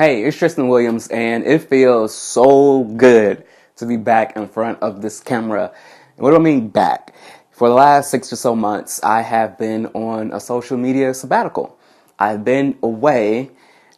Hey, it's Tristan Williams, and it feels so good to be back in front of this camera. And what do I mean back? For the last 6 or so months, I have been on a social media sabbatical. I've been away,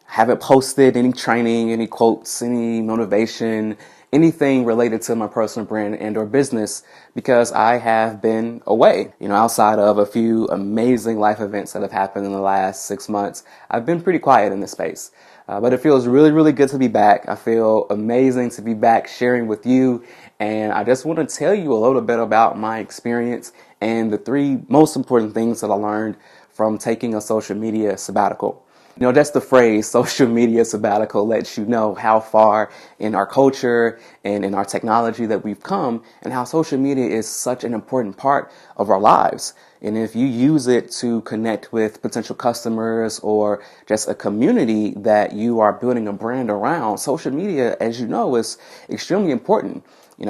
haven't posted any training, any quotes, any motivation, anything related to my personal brand and or business because I have been away. Outside of a few amazing life events that have happened in the last 6 months, I've been pretty quiet in this space. But it feels really, really good to be back. I feel amazing to be back sharing with you. And I just want to tell you a little bit about my experience and the three most important things that I learned from taking a social media sabbatical. Just the phrase social media sabbatical lets you know how far in our culture and in our technology that we've come and how social media is such an important part of our lives. And if you use it to connect with potential customers or just a community that you are building a brand around, social media, as you know, is extremely important.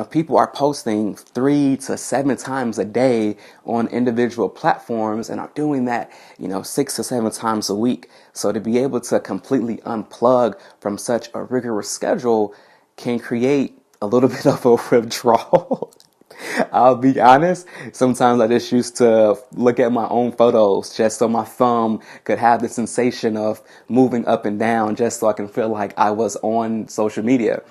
People are posting 3 to 7 times a day on individual platforms and are doing that, 6 to 7 times a week. So to be able to completely unplug from such a rigorous schedule can create a little bit of a withdrawal. I'll be honest, sometimes I just used to look at my own photos just so my thumb could have the sensation of moving up and down just so I can feel like I was on social media.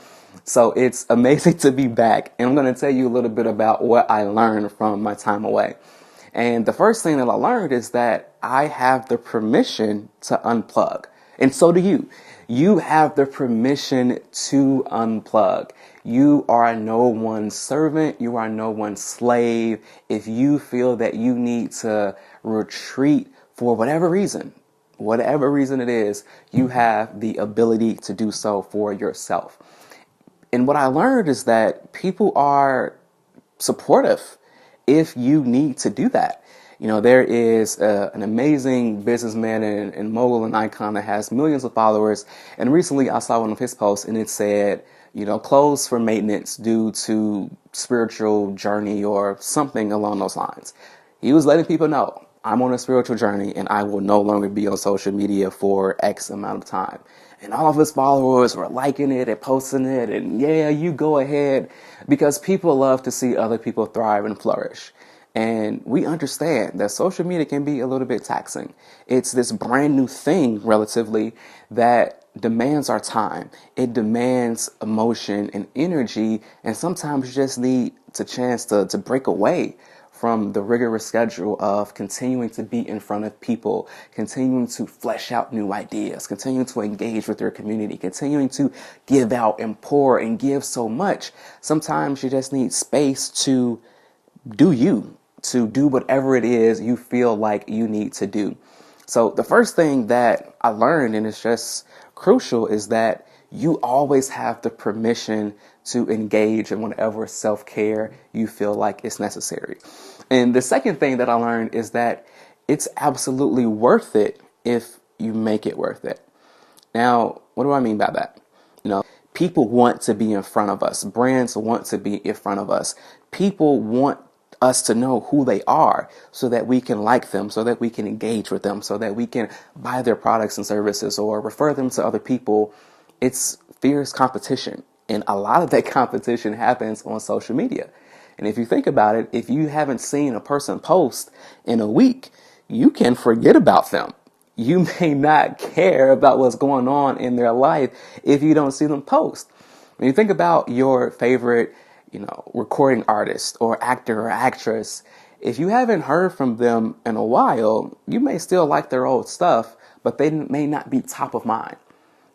So it's amazing to be back, and I'm going to tell you a little bit about what I learned from my time away. And the first thing that I learned is that I have the permission to unplug, and so do you. You have the permission to unplug. You are no one's servant. You are no one's slave. If you feel that you need to retreat for whatever reason it is, you have the ability to do so for yourself. And what I learned is that people are supportive if you need to do that. There is an amazing businessman and mogul and icon that has millions of followers. And recently I saw one of his posts and it said, closed for maintenance due to spiritual journey or something along those lines. He was letting people know, I'm on a spiritual journey and I will no longer be on social media for X amount of time. And all of his followers were liking it and posting it. And yeah, you go ahead, because people love to see other people thrive and flourish. And we understand that social media can be a little bit taxing. It's this brand new thing relatively that demands our time. It demands emotion and energy. And sometimes you just need a chance to break away from the rigorous schedule of continuing to be in front of people, continuing to flesh out new ideas, continuing to engage with your community, continuing to give out and pour and give so much. Sometimes you just need space to do you, to do whatever it is you feel like you need to do. So the first thing that I learned, and it's just crucial, is that you always have the permission to engage in whatever self-care you feel like is necessary. And the second thing that I learned is that it's absolutely worth it if you make it worth it. Now, what do I mean by that? People want to be in front of us. Brands want to be in front of us. People want us to know who they are so that we can like them, so that we can engage with them, so that we can buy their products and services or refer them to other people. It's fierce competition. And a lot of that competition happens on social media. And if you think about it, if you haven't seen a person post in a week, you can forget about them. You may not care about what's going on in their life if you don't see them post. When you think about your favorite, recording artist or actor or actress, if you haven't heard from them in a while, you may still like their old stuff, but they may not be top of mind.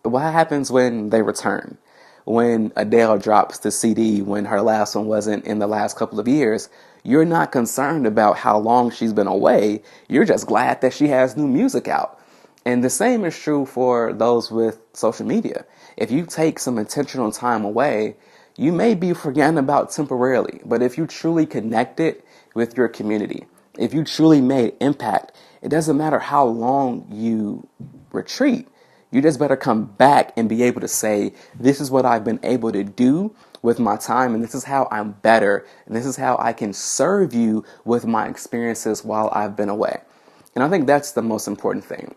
But what happens when they return? When Adele drops the CD, when her last one wasn't in the last couple of years, you're not concerned about how long she's been away. You're just glad that she has new music out. And the same is true for those with social media. If you take some intentional time away, you may be forgotten about temporarily. But if you truly connected with your community, if you truly made impact, it doesn't matter how long you retreat. You just better come back and be able to say, this is what I've been able to do with my time, and this is how I'm better, and this is how I can serve you with my experiences while I've been away. And I think that's the most important thing.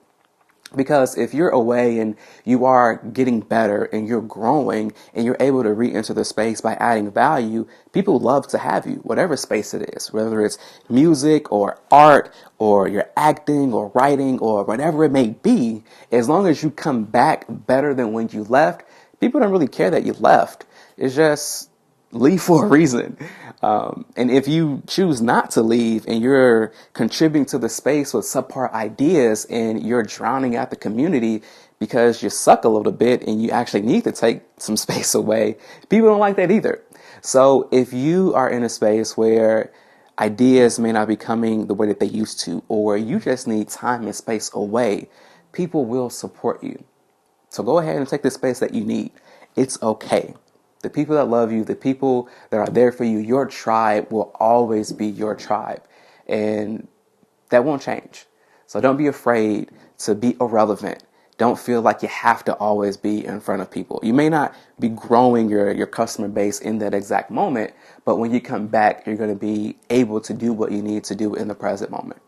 Because if you're away and you are getting better and you're growing and you're able to re-enter the space by adding value, people love to have you, whatever space it is, whether it's music or art or you're acting or writing or whatever it may be. As long as you come back better than when you left, people don't really care that you left. It's just leave for a reason. And if you choose not to leave and you're contributing to the space with subpar ideas and you're drowning out the community because you suck a little bit and you actually need to take some space away, people don't like that either. So if you are in a space where ideas may not be coming the way that they used to, or you just need time and space away, people will support you. So go ahead and take the space that you need. It's okay. The people that love you, the people that are there for you, your tribe will always be your tribe. And that won't change. So don't be afraid to be irrelevant. Don't feel like you have to always be in front of people. You may not be growing your customer base in that exact moment, but when you come back, you're going to be able to do what you need to do in the present moment.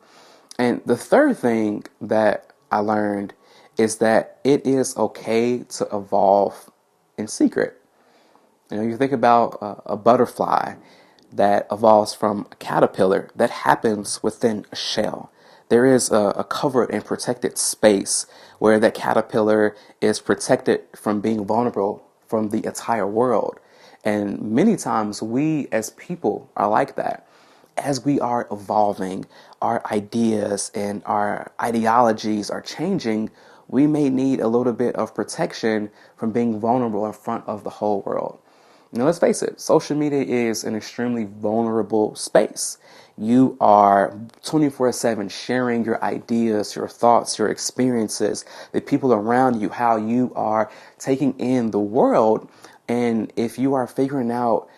And the third thing that I learned is that it is okay to evolve in secret. You know, you think about a butterfly that evolves from a caterpillar. That happens within a shell. There is a covered and protected space where that caterpillar is protected from being vulnerable from the entire world. And many times we as people are like that. As we are evolving, our ideas and our ideologies are changing, we may need a little bit of protection from being vulnerable in front of the whole world. Now, let's face it, social media is an extremely vulnerable space. You are 24/7 sharing your ideas, your thoughts, your experiences, the people around you, how you are taking in the world. And if you are figuring out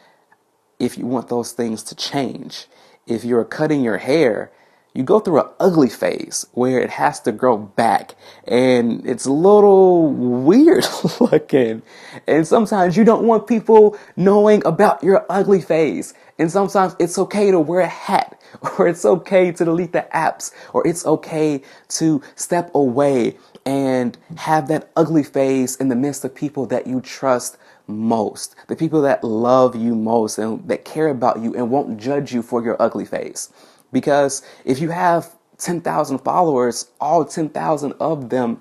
if you want those things to change, if you're cutting your hair, you go through an ugly phase where it has to grow back and it's a little weird looking. And sometimes you don't want people knowing about your ugly phase. And sometimes it's okay to wear a hat, or it's okay to delete the apps, or it's okay to step away and have that ugly phase in the midst of people that you trust most, the people that love you most and that care about you and won't judge you for your ugly phase. Because if you have 10,000 followers, all 10,000 of them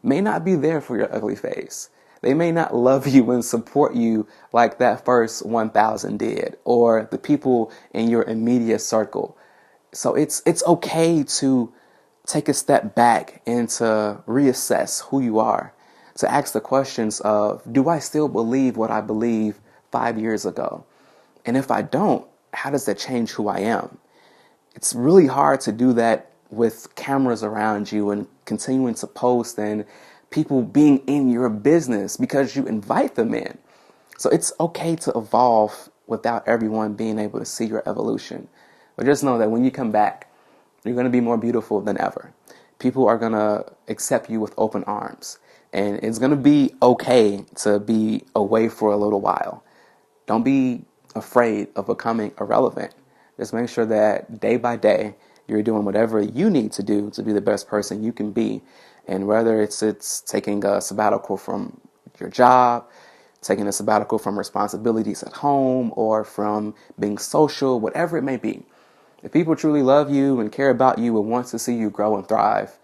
may not be there for your ugly face. They may not love you and support you like that first 1,000 did, or the people in your immediate circle. So it's okay to take a step back and to reassess who you are, to ask the questions of, do I still believe what I believed 5 years ago? And if I don't, how does that change who I am? It's really hard to do that with cameras around you and continuing to post and people being in your business because you invite them in. So it's okay to evolve without everyone being able to see your evolution. But just know that when you come back, you're going to be more beautiful than ever. People are going to accept you with open arms. And it's going to be okay to be away for a little while. Don't be afraid of becoming irrelevant. Just make sure that day by day, you're doing whatever you need to do to be the best person you can be. And whether it's taking a sabbatical from your job, taking a sabbatical from responsibilities at home, or from being social, whatever it may be. If people truly love you and care about you and want to see you grow and thrive,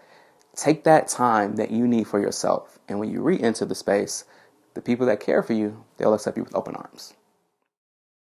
take that time that you need for yourself. And when you re-enter the space, the people that care for you, they'll accept you with open arms.